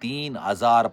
3,000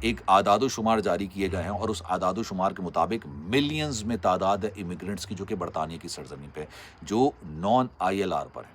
ایک اعداد و شمار جاری کیے گئے ہیں اور اس اعداد و شمار کے مطابق ملینز میں تعداد ہے امیگرنٹس کی جو کہ برطانیہ کی سرزمین پہ جو نان آئی ایل آر پر ہیں،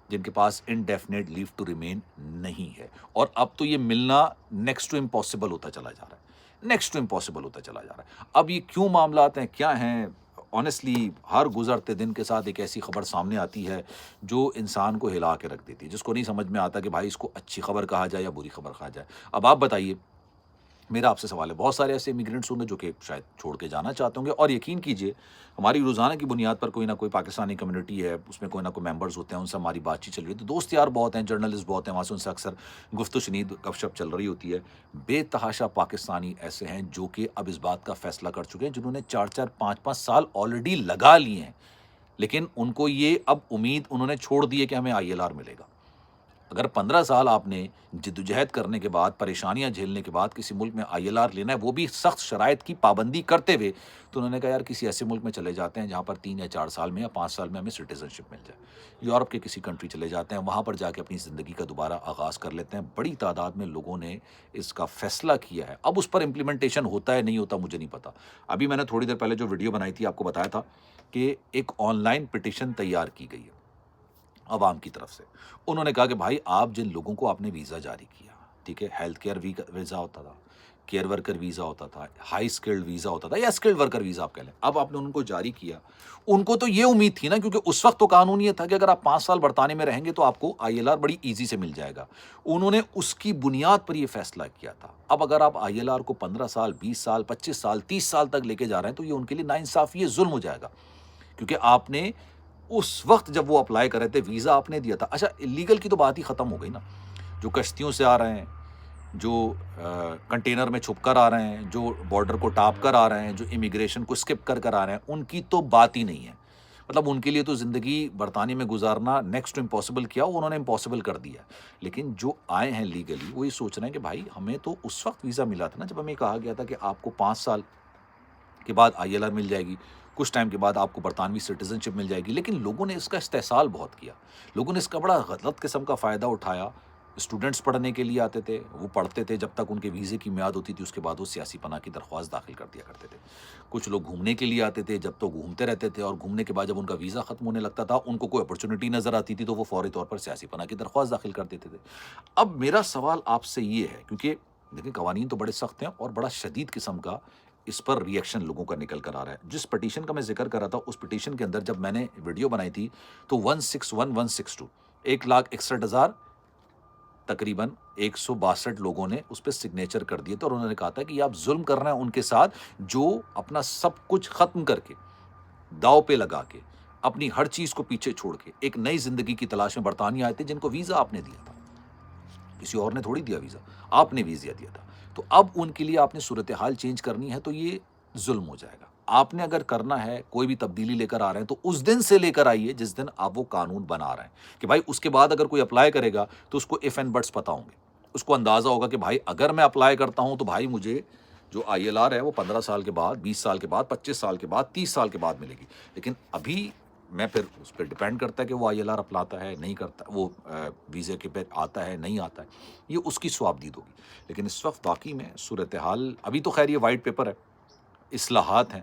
جن کے پاس انڈیفینیٹ لیو ٹو ریمین نہیں ہے، اور اب تو یہ ملنا نیکسٹ ٹو امپاسبل ہوتا چلا جا رہا ہے، نیکسٹ ٹو امپاسبل ہوتا چلا جا رہا ہے۔ اب یہ کیوں معاملات ہیں، کیا ہیں، آنیسٹلی ہر گزرتے دن کے ساتھ ایک ایسی خبر سامنے آتی ہے جو انسان کو ہلا کے رکھ دیتی ہے، جس کو نہیں سمجھ میں آتا کہ بھائی اس کو اچھی خبر کہا جائے یا بری خبر کہا جائے۔ اب آپ بتائیے، میرا آپ سے سوال ہے، بہت سارے ایسے امیگرنٹس ہوں گے جو کہ شاید چھوڑ کے جانا چاہتے ہوں گے، اور یقین کیجئے ہماری روزانہ کی بنیاد پر کوئی نہ کوئی پاکستانی کمیونٹی ہے، اس میں کوئی نہ کوئی ممبرز ہوتے ہیں، ان سے ہماری بات چیت چل رہی ہے، تو دوست یار بہت ہیں، جرنلسٹ بہت ہیں، وہاں سے ان سے اکثر گفت و شنید گپ شپ چل رہی ہوتی ہے۔ بے تحاشا پاکستانی ایسے ہیں جو کہ اب اس بات کا فیصلہ کر چکے ہیں، جنہوں نے 4-4 5-5 سال آلریڈی لگا لیے ہیں، لیکن ان کو یہ اب امید انہوں نے چھوڑ دی ہے کہ ہمیں آئی ایل آر ملے گا۔ اگر 15 سال آپ نے جدوجہد کرنے کے بعد، پریشانیاں جھیلنے کے بعد کسی ملک میں آئی ایل آر لینا ہے، وہ بھی سخت شرائط کی پابندی کرتے ہوئے، تو انہوں نے کہا یار کسی ایسے ملک میں چلے جاتے ہیں جہاں پر 3 یا 4 سال میں یا 5 سال میں ہمیں سٹیزن شپ مل جائے۔ یورپ کے کسی کنٹری چلے جاتے ہیں، وہاں پر جا کے اپنی زندگی کا دوبارہ آغاز کر لیتے ہیں۔ بڑی تعداد میں لوگوں نے اس کا فیصلہ کیا ہے، اب اس پر امپلیمنٹیشن ہوتا ہے نہیں ہوتا مجھے نہیں پتا۔ ابھی میں نے تھوڑی دیر پہلے جو ویڈیو بنائی تھی آپ کو بتایا تھا کہ ایک آن لائن پٹیشن تیار کی گئی ہے عوام کی طرف سے۔ انہوں نے کہا کہ بھائی آپ جن لوگوں کو آپ نے ویزا جاری کیا، ٹھیک ہے، ہیلتھ کیئر ویزا ہوتا تھا، کیئر ورکر ویزا ہوتا تھا، ہائی اسکلڈ ویزا ہوتا تھا، یا اسکلڈ ورکر ویزا آپ کہہ لیں، اب آپ نے ان کو جاری کیا، ان کو تو یہ امید تھی نا، کیونکہ اس وقت تو قانون یہ تھا کہ اگر آپ 5 سال برطانیہ میں رہیں گے تو آپ کو آئی ایل آر بڑی ایزی سے مل جائے گا، انہوں نے اس کی بنیاد پر یہ فیصلہ کیا تھا۔ اب اگر آپ آئی ایل آر کو 15 سال، 20 سال، 25 سال، 30 سال تک لے کے جا رہے ہیں تو یہ ان کے لیے ناانصافی، یہ ظلم ہو جائے گا، کیونکہ آپ نے اس وقت جب وہ اپلائی کر رہے تھے ویزا آپ نے دیا تھا۔ اچھا اللیگل کی تو بات ہی ختم ہو گئی نا، جو کشتیوں سے آ رہے ہیں، جو کنٹینر میں چھپ کر آ رہے ہیں، جو بارڈر کو ٹاپ کر آ رہے ہیں، جو امیگریشن کو اسکپ کر آ رہے ہیں، ان کی تو بات ہی نہیں ہے۔ مطلب ان کے لیے تو زندگی برطانیہ میں گزارنا نیکسٹ ٹو امپاسبل کیا، انہوں نے امپاسبل کر دیا۔ لیکن جو آئے ہیں لیگلی وہ یہ سوچ رہے ہیں کہ بھائی ہمیں تو اس وقت ویزا ملا تھا نا جب ہمیں کہا گیا تھا کہ آپ کو 5 سال کے بعد آئی ایل آر مل جائے گی، کچھ ٹائم کے بعد آپ کو برطانوی سٹیزن شپ مل جائے گی۔ لیکن لوگوں نے اس کا استحصال بہت کیا، لوگوں نے اس کا بڑا غلط قسم کا فائدہ اٹھایا۔ اسٹوڈنٹس پڑھنے کے لیے آتے تھے، وہ پڑھتے تھے جب تک ان کے ویزے کی میعاد ہوتی تھی، اس کے بعد وہ سیاسی پناہ کی درخواست داخل کر دیا کرتے تھے۔ کچھ لوگ گھومنے کے لیے آتے تھے، جب تو گھومتے رہتے تھے، اور گھومنے کے بعد جب ان کا ویزا ختم ہونے لگتا تھا، ان کو کوئی اپرچونٹی نظر آتی تھی تو وہ فوری طور پر سیاسی پناہ کی درخواست داخل کر دیتے تھے۔ اب میرا سوال آپ سے یہ ہے، کیونکہ لیکن قوانین تو بڑے سخت ہیں اور بڑا شدید قسم کا اس پر ری ایکشن لوگوں کا نکل کر آ رہا ہے۔ جس پٹیشن کا میں ذکر کر رہا تھا، اس پٹیشن کے اندر جب میں نے ویڈیو بنائی تھی تو 161162 1,61,000 تقریباً 162 لوگوں نے اس پہ سگنیچر کر دیے تھے، اور انہوں نے کہا تھا کہ یہ آپ ظلم کر رہے ہیں ان کے ساتھ جو اپنا سب کچھ ختم کر کے، داؤ پہ لگا کے، اپنی ہر چیز کو پیچھے چھوڑ کے ایک نئی زندگی کی تلاش میں برطانیہ آئے تھے، جن کو ویزا آپ نے دیا تھا، کسی اور نے تھوڑی دیا ویزا، آپ نے ویزا دیا تھا۔ تو اب ان کے لیے آپ نے صورتحال چینج کرنی ہے تو یہ ظلم ہو جائے گا۔ آپ نے اگر کرنا ہے، کوئی بھی تبدیلی لے کر آ رہے ہیں تو اس دن سے لے کر آئیے جس دن آپ وہ قانون بنا رہے ہیں، کہ بھائی اس کے بعد اگر کوئی اپلائی کرے گا تو اس کو اف اینڈ بٹس پتہ ہوں گے، اس کو اندازہ ہوگا کہ بھائی اگر میں اپلائی کرتا ہوں تو بھائی مجھے جو آئی ایل آر ہے وہ 15 سال کے بعد، 20 سال کے بعد، 25 سال کے بعد، 30 سال کے بعد ملے گی۔ لیکن ابھی میں پھر اس پہ ڈپینڈ کرتا ہے کہ وہ آئی ایل آر اپلاتا ہے نہیں کرتا، وہ ویزے کے پہ آتا ہے نہیں آتا ہے، یہ اس کی سوابدید ہوگی۔ لیکن اس وقت واقعی میں صورتحال، ابھی تو خیر یہ وائٹ پیپر ہے، اصلاحات ہیں،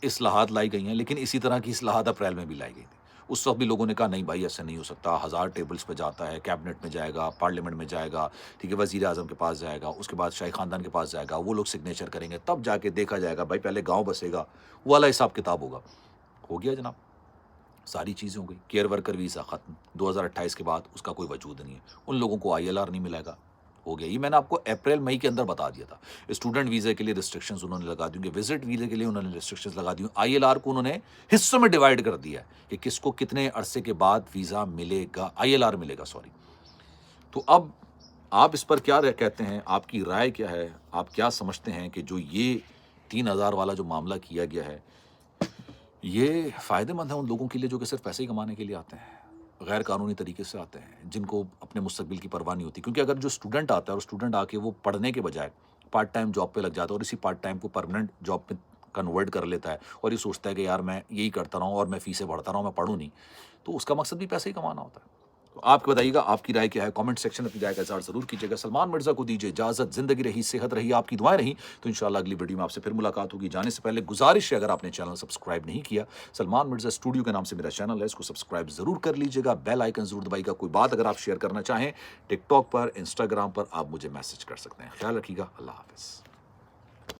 اصلاحات لائی گئی ہیں، لیکن اسی طرح کی اصلاحات اپریل میں بھی لائی گئی تھی۔ اس وقت بھی لوگوں نے کہا نہیں بھائی ایسے نہیں ہو سکتا، 1000 ٹیبلز پہ جاتا ہے، کیبنٹ میں جائے گا، پارلیمنٹ میں جائے گا، ٹھیک ہے، وزیر اعظم کے پاس جائے گا، اس کے بعد شاہی خاندان کے پاس جائے گا، وہ لوگ سگنیچر کریں گے، تب جا کے دیکھا جائے گا، بھائی پہلے گاؤں بسے گا، وہ والا حساب کتاب ہوگا۔ ہو گیا جناب، ساری چیزیں ہو گئی۔ کیئر ورکر ویزا ختم، 2028 کے بعد اس کا کوئی وجود نہیں ہے، ان لوگوں کو آئی ایل آر نہیں ملے گا، ہو گیا۔ یہ میں نے آپ کو اپریل مئی کے اندر بتا دیا تھا۔ اسٹوڈنٹ ویزے کے لیے ریسٹرکشنز انہوں نے لگا دی، وزٹ ویزے کے لیے انہوں نے ریسٹرکشنز لگا دی، آئی ایل آر کو انہوں نے حصوں میں ڈیوائڈ کر دیا ہے کہ کس کو کتنے عرصے کے بعد ویزا ملے گا، آئی ایل آر ملے گا، سوری۔ تو اب آپ اس پر کیا کہتے ہیں، آپ کی رائے کیا ہے، آپ کیا سمجھتے ہیں کہ جو یہ 3000 والا جو معاملہ کیا گیا ہے، یہ فائدہ مند ہے ان لوگوں کے لیے جو کہ صرف پیسے ہی کمانے کے لیے آتے ہیں، غیر قانونی طریقے سے آتے ہیں، جن کو اپنے مستقبل کی پرواہ نہیں ہوتی؟ کیونکہ اگر جو اسٹوڈنٹ آتا ہے اور اسٹوڈنٹ آ کے وہ پڑھنے کے بجائے پارٹ ٹائم جاب پہ لگ جاتا ہے اور اسی پارٹ ٹائم کو پرماننٹ جاب پہ کنورٹ کر لیتا ہے اور یہ سوچتا ہے کہ یار میں یہی کرتا رہا ہوں اور میں فیسیں بڑھتا رہا ہوں، میں پڑھوں نہیں، تو اس کا مقصد بھی پیسے ہی کمانا ہوتا ہے۔ تو آپ کو بتائیے گا آپ کی رائے کیا ہے، کامنٹ سیکشن میں اپنی رائے کا اظہار ضرور کیجیے گا۔ سلمان مرزا کو دیجیے اجازت، زندگی رہی، صحت رہی، آپ کی دعائیں رہیں تو انشاءاللہ اگلی ویڈیو میں آپ سے پھر ملاقات ہوگی۔ جانے سے پہلے گزارش ہے، اگر آپ نے چینل سبسکرائب نہیں کیا، سلمان مرزا اسٹوڈیو کے نام سے میرا چینل ہے، اس کو سبسکرائب ضرور کر لیجیے گا، بیل آئیکن ضرور دبائیے گا۔ کوئی بات اگر آپ شیئر کرنا چاہیں ٹک ٹاک پر، انسٹاگرام پر آپ مجھے میسج کر سکتے ہیں۔ خیال رکھیے گا، اللہ حافظ۔